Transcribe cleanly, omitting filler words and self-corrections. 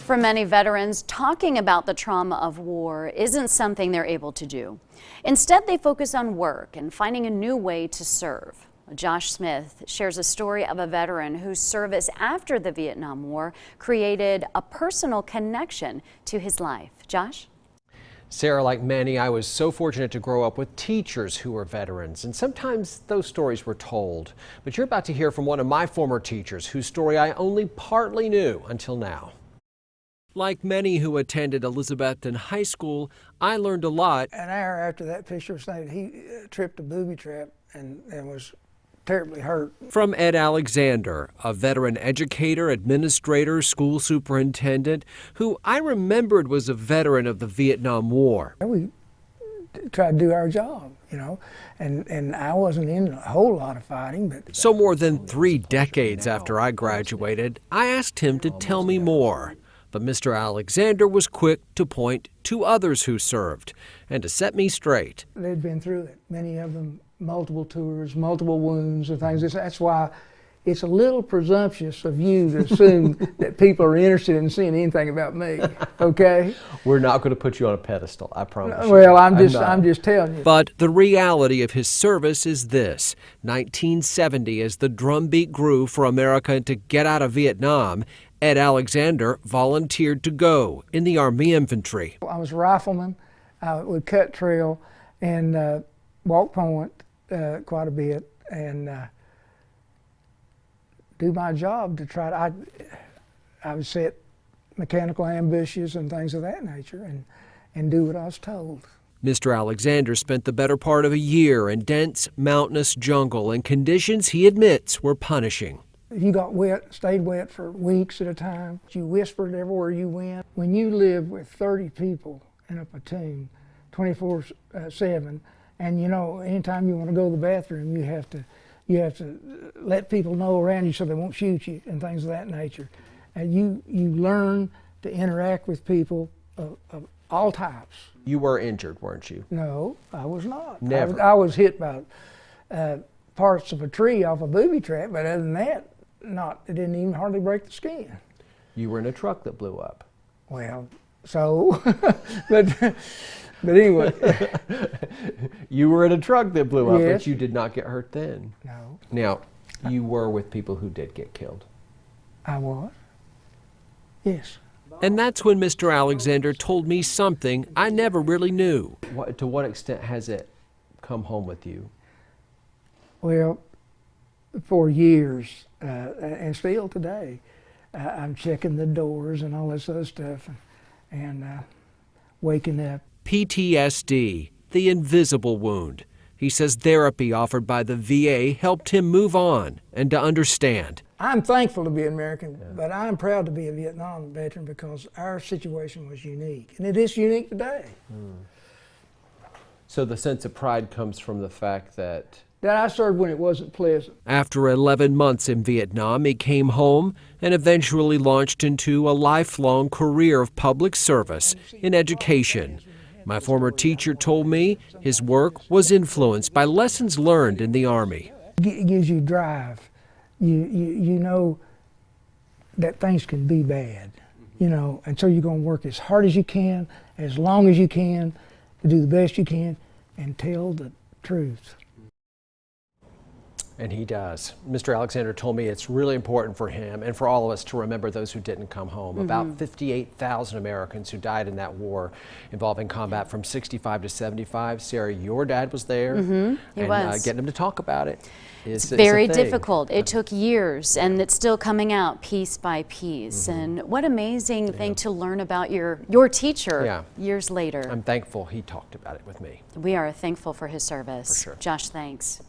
For many veterans, talking about the trauma of war isn't something they're able to do. Instead, they focus on work and finding a new way to serve. Josh Smith shares a story of a veteran whose service after the Vietnam War created a personal connection to his life. Josh? Sarah, like many, I was so fortunate to grow up with teachers who were veterans, and sometimes those stories were told. But you're about to hear from one of my former teachers whose story I only partly knew until now. Like many who attended Elizabethton High School, I learned a lot. An hour after that picture was taken, he tripped a booby trap and was terribly hurt. From Ed Alexander, a veteran educator, administrator, school superintendent, who I remembered was a veteran of the Vietnam War. We tried to do our job, you know, and I wasn't in a whole lot of fighting. But So more than 3 decades after I graduated, I asked him to tell me more. But Mr. Alexander was quick to point to others who served and to set me straight. They'd been through it, many of them multiple tours, multiple wounds and things. That's why it's a little presumptuous of you to assume that people are interested in seeing anything about me, okay? We're not going to put you on a pedestal, I promise you. Well, I'm just telling you. But the reality of his service is this. 1970, as the drumbeat grew for America to get out of Vietnam, Ed Alexander volunteered to go in the Army Infantry. I was a rifleman. I would cut trail and walk point quite a bit and do my job to try to, I would set mechanical ambushes and things of that nature and do what I was told. Mr. Alexander spent the better part of a year in dense, mountainous jungle in conditions he admits were punishing. You got wet, stayed wet for weeks at a time. You whispered everywhere you went. When you live with 30 people in a platoon, 24/7, and you know, anytime you want to go to the bathroom, you have to let people know around you so they won't shoot you and things of that nature. And you learn to interact with people of all types. You were injured, weren't you? No, I was not. Never. I was hit by parts of a tree off a booby trap, but other than that, it didn't even hardly break the skin. You were in a truck that blew up. Well, so, but anyway. You were in a truck that blew up, Yes. but you did not get hurt then. No. Now, you were with people who did get killed. I was. Yes. And that's when Mr. Alexander told me something I never really knew. To what extent has it come home with you? Well, for years, and still today, I'm checking the doors and all this other stuff and waking up. PTSD, the invisible wound. He says therapy offered by the VA helped him move on and to understand. I'm thankful to be an American, but I'm proud to be a Vietnam veteran because our situation was unique, and it is unique today. So the sense of pride comes from the fact that I served when it wasn't pleasant. after 11 months in Vietnam, he came home and eventually launched into a lifelong career of public service in education. My former teacher told me his work was influenced by lessons learned in the Army. It gives you drive. You know that things can be bad, you know, and so you're going to work as hard as you can, as long as you can, to do the best you can, and tell the truth. And he does. Mr. Alexander told me it's really important for him and for all of us to remember those who didn't come home. About 58,000 Americans who died in that war involving combat from 65 to 75. Sarah, your dad was there. He was. Getting him to talk about it is Very a thing. difficult. It took years, and it's still coming out piece by piece. And what amazing thing to learn about your teacher years later. I'm thankful he talked about it with me. We are thankful for his service. For sure. Josh, thanks.